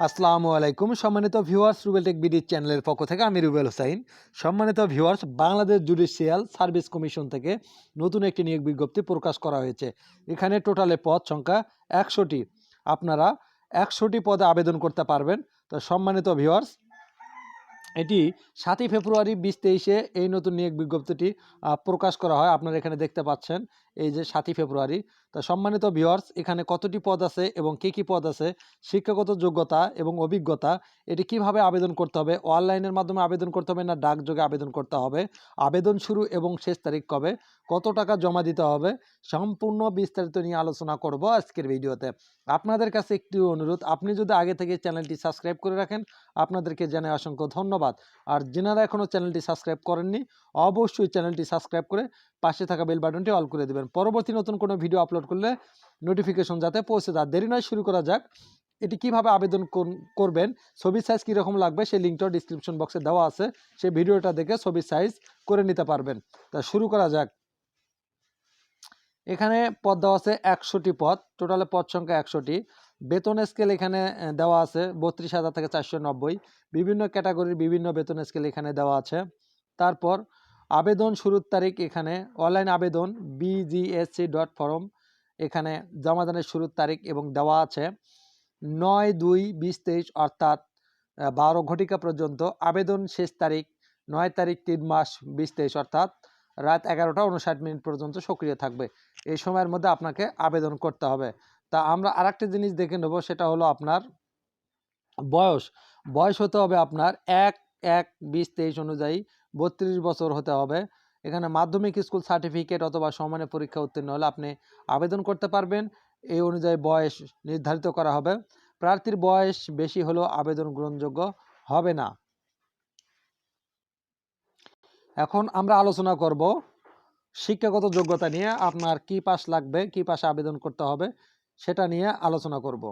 আসসালামু আলাইকুম সম্মানিত ভিউয়ার্স, রুবেল টেক বিডি চ্যানেলের পক্ষ থেকে আমি রুবেল হোসাইন। সম্মানিত viewers, Bangladesh judicial service commission থেকে নতুন একটি নিয়োগ বিজ্ঞপ্তি প্রকাশ করা হয়েছে। এখানে টোটালে পদ সংখ্যা 100টি। আপনারা 100টি পদে আবেদন করতে পারবেন। তো সম্মানিত ভিউয়ার্স, এটি 7ই ফেব্রুয়ারি 2023-এ এই নতুন নিয়োগ বিজ্ঞপ্তিটি প্রকাশ করা হয়। আপনারা এখানে দেখতে পাচ্ছেন এই যে 7ই ফেব্রুয়ারি। তো সম্মানিত ভিউয়ার্স, এখানে কতটি পদ আছে এবং কি পদ আছে, শিক্ষাগত যোগ্যতা এবং অভিজ্ঞতা, এটি কিভাবে আবেদন করতে হবে, অনলাইনের মাধ্যমে আবেদন করতে হবে না ডাকযোগে আবেদন করতে হবে, আবেদন শুরু এবং শেষ তারিখ কবে, কত টাকা জমা দিতে হবে, সম্পূর্ণ বিস্তারিত নিয়ে আলোচনা করব আজকের ভিডিওতে। আপনাদের কাছে একটি অনুরোধ, আপনি যদি আগে থেকে চ্যানেলটি সাবস্ক্রাইব করে রাখেন, আপনাদেরকে জানাই অসংখ্য ধন্যবাদ। আর যারা এখনও চ্যানেলটি সাবস্ক্রাইব করেননি, অবশ্যই চ্যানেলটি সাবস্ক্রাইব করে পাশে থাকা বেল বাটনটি অল করে দেবেন, পরবর্তী নতুন কোনো ভিডিও আপলোড করলে নোটিফিকেশন যাতে পৌঁছে যায়। দেরি নয়, শুরু করা যাক। এটি কিভাবে আবেদন করবেন, ছবির সাইজ কীরকম লাগবে সেই লিঙ্কটাও ডিসক্রিপশন বক্সে দেওয়া আছে, সেই ভিডিওটা দেখে ছবির সাইজ করে নিতে পারবেন। তা শুরু করা যাক। এখানে পদ দেওয়া আছে 100টি পদ, টোটালে পদ সংখ্যা 100টি। বেতন স্কেল এখানে দেওয়া আছে 32,000 থেকে 490। বিভিন্ন ক্যাটাগরির বিভিন্ন বেতন স্কেল এখানে দেওয়া আছে। তারপর আবেদন শুরুর তারিখ, এখানে অনলাইন আবেদন bgsc.forum, এখানে জমাদানের শুরুর তারিখ এবং দেওয়া আছে 9/2/2023 অর্থাৎ 12 ঘটিকা পর্যন্ত। আবেদন শেষ তারিখ 9 তারিখ 3 মাস 2023 অর্থাৎ রাত 11টা 59 পর্যন্ত সক্রিয় থাকবে। এই সময়ের মধ্যে আপনাকে আবেদন করতে হবে। তা আমরা আরেকটা জিনিস দেখে নেব, সেটা হলো আপনার বয়স হতে হবে আপনার 1/1/2023 অনুযায়ী 32 বছর হতে হবে। এখানে মাধ্যমিক স্কুল সার্টিফিকেট অথবা সমানের পরীক্ষা উত্তীর্ণ হলে আপনি আবেদন করতে পারবেন। এই অনুযায়ী বয়স নির্ধারিত করা হবে। প্রার্থীর বয়স বেশি হলেও আবেদন গ্রহণযোগ্য হবে না। এখন আমরা আলোচনা করব শিক্ষাগত যোগ্যতা নিয়ে। আপনার কি পাস লাগবে, কি পাশে আবেদন করতে হবে সেটা নিয়ে আলোচনা করব।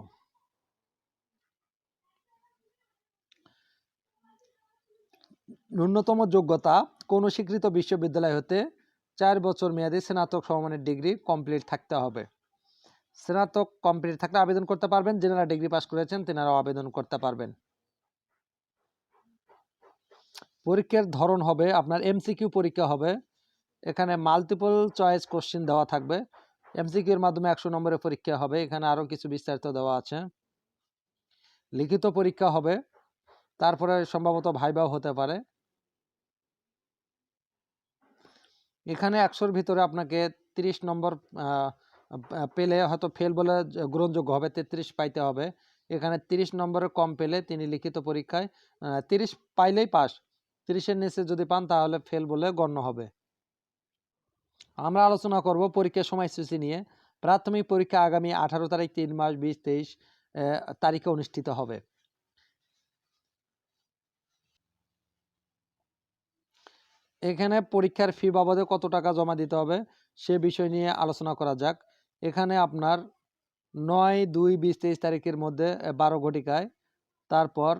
ন্যূনতম যোগ্যতা, কোনো স্বীকৃত বিশ্ববিদ্যালয় হতে 4 বছর মেয়াদী স্নাতক সমমানের ডিগ্রি কমপ্লিট থাকতে হবে। স্নাতক কমপ্লিট থাকলে আবেদন করতে পারবেন। যারা ডিগ্রি পাস করেছেন তেনারাও আবেদন করতে পারবেন। পরীক্ষার ধরন হবে আপনার এমসিকিউ পরীক্ষা হবে। এখানে মাল্টিপল চয়েস কোশ্চেন দেওয়া থাকবে। এমসিকিউর মাধ্যমে 100 নম্বরের পরীক্ষা হবে। এখানে আরও কিছু বিস্তারিত দেওয়া আছে। লিখিত পরীক্ষা হবে, তারপরে সম্ভবত ভাইভাও হতে পারে। এখানে 100-র ভিতরে আপনাকে 30 নম্বর পেলে হয়তো ফেল বলে গ্রহণযোগ্য হবে, 33 পাইতে হবে। এখানে 30 নম্বরের কম পেলে তিনি লিখিত পরীক্ষায় 30 পাইলেই পাস, 30-এর নিচে যদি পান তাহলে ফেল বলে গণ্য হবে। আমরা আলোচনা করব পরীক্ষার সময়সূচি নিয়ে। প্রাথমিক পরীক্ষা আগামী 18 তারিখ 3 মাস 2023 তারিখে অনুষ্ঠিত হবে। এখানে পরীক্ষার ফি বাবদে কত টাকা জমা দিতে হবে সে বিষয় নিয়ে আলোচনা করা যাক। এখানে আপনার 9/2/2023 তারিখের মধ্যে 12 ঘটিকায় তারপর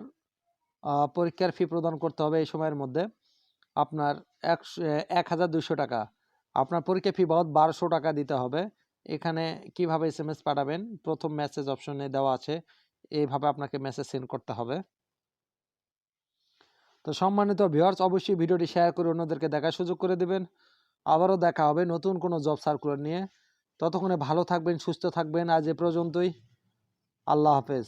পরীক্ষার ফি প্রদান করতে হবে। এই সময়ের মধ্যে আপনার 1200 টাকা। আপনার পরীক্ষা ফি বাবদ 1200 টাকা দিতে হবে। এখানে কিভাবে SMS পাঠাবেন, প্রথম মেসেজ অপশনে দেওয়া আছে, এইভাবে আপনাকে মেসেজ সেন্ড করতে হবে। তো সম্মানিত ভিউয়ার্স, অবশ্যই ভিডিওটি শেয়ার করে অন্যদেরকে দেখার সুযোগ করে দেবেন। আবারও দেখা হবে নতুন কোনো জব সার্কুলার নিয়ে। ততক্ষণে ভালো থাকবেন, সুস্থ থাকবেন। আজ এ পর্যন্তই। আল্লাহ হাফেজ।